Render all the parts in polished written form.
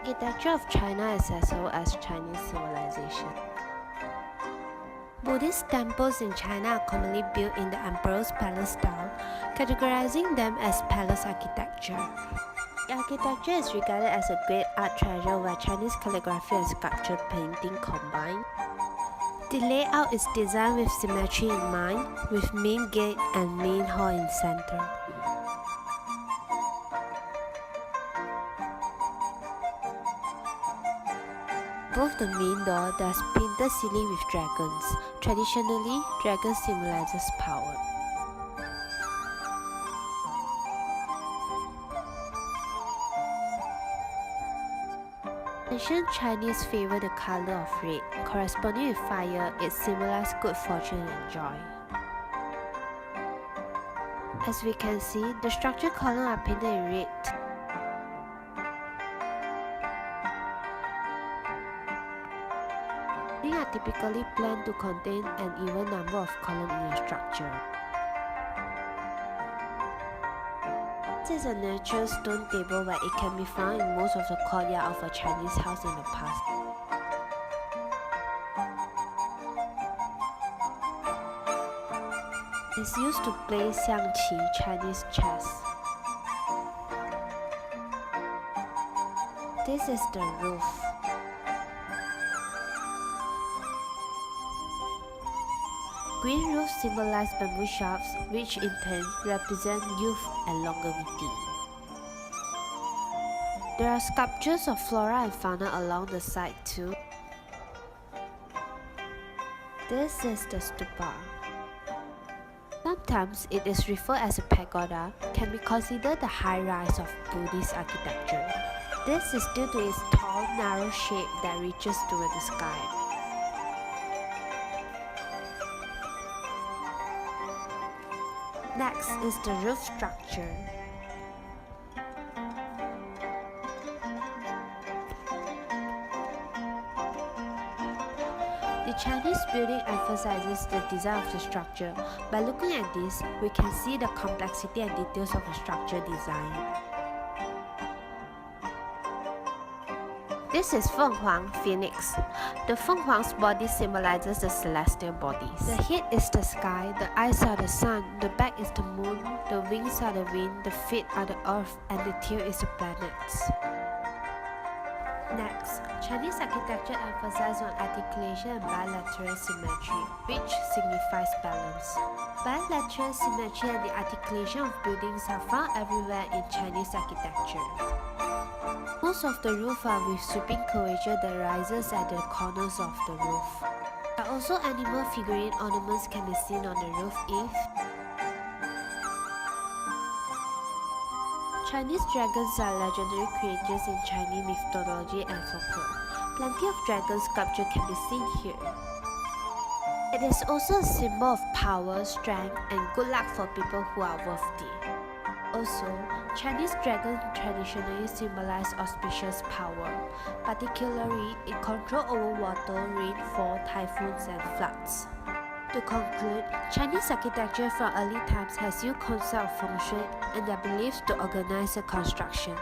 Architecture of China is as old as Chinese civilization. Buddhist temples in China are commonly built in the emperor's palace style, categorizing them as palace architecture. The architecture is regarded as a great art treasure where Chinese calligraphy and sculpture painting combine. The layout is designed with symmetry in mind, with main gate and main hall in center. Above the main door, there's painted ceiling with dragons. Traditionally, dragons symbolizes power. Ancient Chinese favor the color of red. Corresponding with fire, it symbolizes good fortune and joy. As we can see, the structure columns are painted in red. They are typically planned to contain an even number of columns in a structure. This is a natural stone table where it can be found in most of the courtyard of a Chinese house in the past. It's used to play xiangqi, Chinese chess. This is the roof. Green roofs symbolize bamboo shafts, which in turn represent youth and longevity. There are sculptures of flora and fauna along the side too. This is the stupa. Sometimes it is referred as a pagoda, can be considered the high rise of Buddhist architecture. This is due to its tall, narrow shape that reaches toward the sky. Next is the roof structure. The Chinese building emphasizes the design of the structure. By looking at this, we can see the complexity and details of the structure design. This is Feng Huang, Phoenix. The Feng Huang's body symbolizes the celestial bodies. The head is the sky, the eyes are the sun, the back is the moon, the wings are the wind, the feet are the earth, and the tail is the planets. Next, Chinese architecture emphasizes on articulation and bilateral symmetry, which signifies balance. Bilateral symmetry and the articulation of buildings are found everywhere in Chinese architecture. Most of the roof are with sweeping curvature that rises at the corners of the roof. There are also animal figurine ornaments can be seen on the roof if Chinese dragons are legendary creatures in Chinese mythology and folklore. Plenty of dragon sculpture can be seen here. It is also a symbol of power, strength, and good luck for people who are worthy. Also, Chinese dragons traditionally symbolize auspicious power, particularly in control over water, rainfall, typhoons, and floods. To conclude, Chinese architecture from early times has used concepts of feng shui and their beliefs to organize the construction.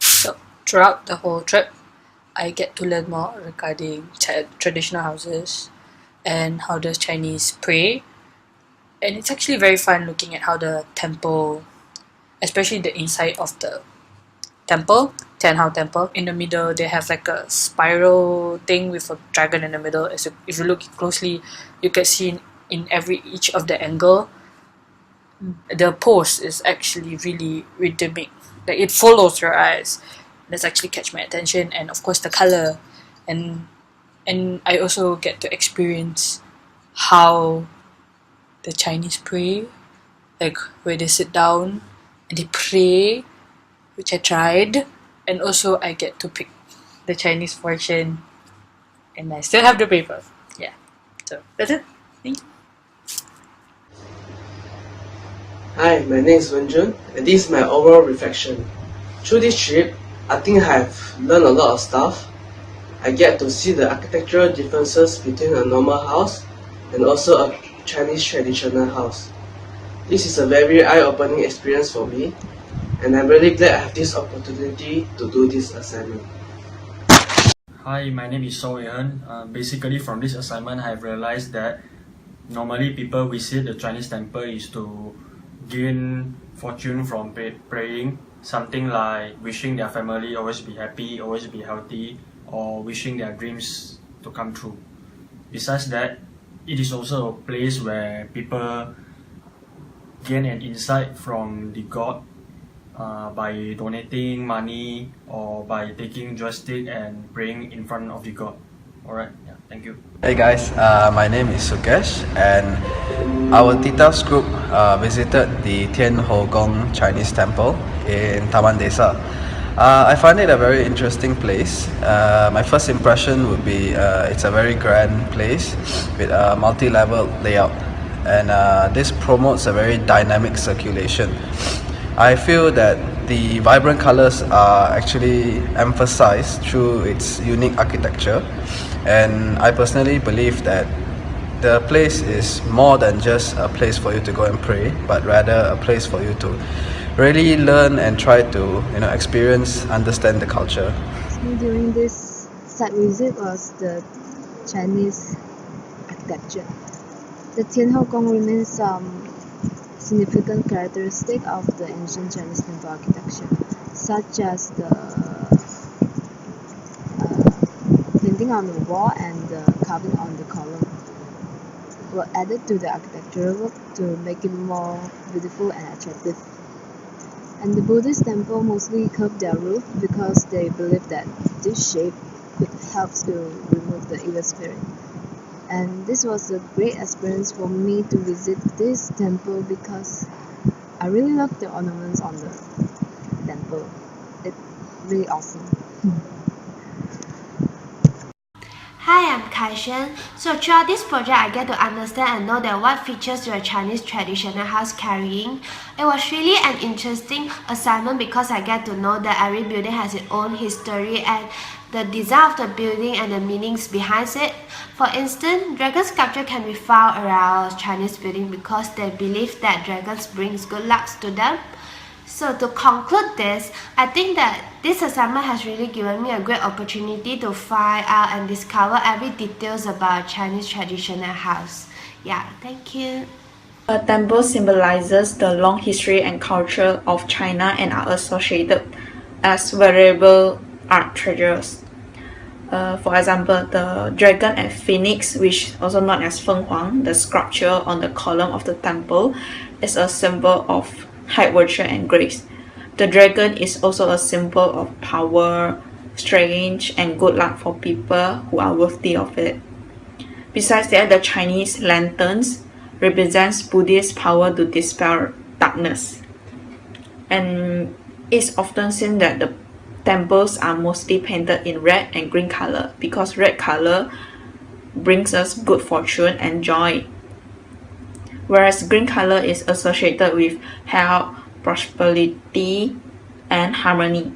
So throughout the whole trip, I get to learn more regarding traditional houses and how the Chinese pray. And it's actually very fun looking at how the temple, especially the inside of the temple, Tianhao temple, in the middle they have like a spiral thing with a dragon in the middle. If you look closely, you can see in each of the angle, the pose is actually really rhythmic. Like it follows your eyes. That's actually catch my attention, and of course the color, and I also get to experience how the Chinese pray, like where they sit down and they pray, which I tried, and also I get to pick the Chinese version, and I still have the paper. Yeah, so that's it. Thank you. Hi, my name is Wen Jun, and this is my overall reflection. Through this trip, I think I have learned a lot of stuff. I get to see the architectural differences between a normal house and also a Chinese traditional house. This is a very eye-opening experience for me, and I'm really glad I have this opportunity to do this assignment. Hi, my name is Sow Wei Henn. Basically, from this assignment, I have realized that normally people visit the Chinese temple is to gain fortune from praying, something like wishing their family always be happy, always be healthy, or wishing their dreams to come true. Besides that, it is also a place where people gain an insight from the God by donating money or by taking joystick and praying in front of the God. Alright, yeah, thank you. Hey guys, my name is Sukesh, and our Titas group visited the Tian Ho Gong Chinese Temple in Taman Desa. I find it a very interesting place. My first impression would be it's a very grand place with a multi-level layout, and this promotes a very dynamic circulation. I feel that the vibrant colors are actually emphasized through its unique architecture, and I personally believe that the place is more than just a place for you to go and pray, but rather a place for you to really learn and try to experience, understand the culture. During this site visit was the Chinese architecture. The Tianhou remains some significant characteristic of the ancient Chinese temple architecture, such as the painting on the wall and the carving on the column were added to the architectural work to make it more beautiful and attractive. And the Buddhist temple mostly curved their roof because they believed that this shape could help to remove the evil spirit. And this was a great experience for me to visit this temple because I really love the ornaments on the temple. It's really awesome. Hi, I'm Kai Xuan. So throughout this project, I get to understand and know that what features your Chinese traditional house carrying. It was really an interesting assignment because I get to know that every building has its own history and the design of the building and the meanings behind it. For instance, dragon sculpture can be found around Chinese building because they believe that dragons brings good luck to them. So to conclude this, I think that this assignment has really given me a great opportunity to find out and discover every details about Chinese traditional house. Yeah, thank you. A temple symbolizes the long history and culture of China and are associated as valuable art treasures. For example, the dragon and phoenix, which also known as Feng Huang, the sculpture on the column of the temple, is a symbol of high virtue and grace. The dragon is also a symbol of power, strength, and good luck for people who are worthy of it. Besides that, the Chinese lanterns represents Buddhist power to dispel darkness. And it's often seen that the temples are mostly painted in red and green color because red color brings us good fortune and joy, whereas green color is associated with health, prosperity, and harmony.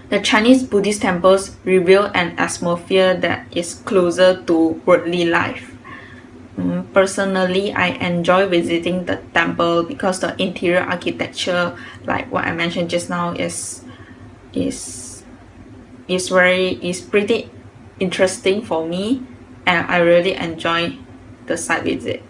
The Chinese Buddhist temples reveal an atmosphere that is closer to worldly life. Personally, I enjoy visiting the temple because the interior architecture, like what I mentioned just now, is pretty interesting for me, and I really enjoy the site visit.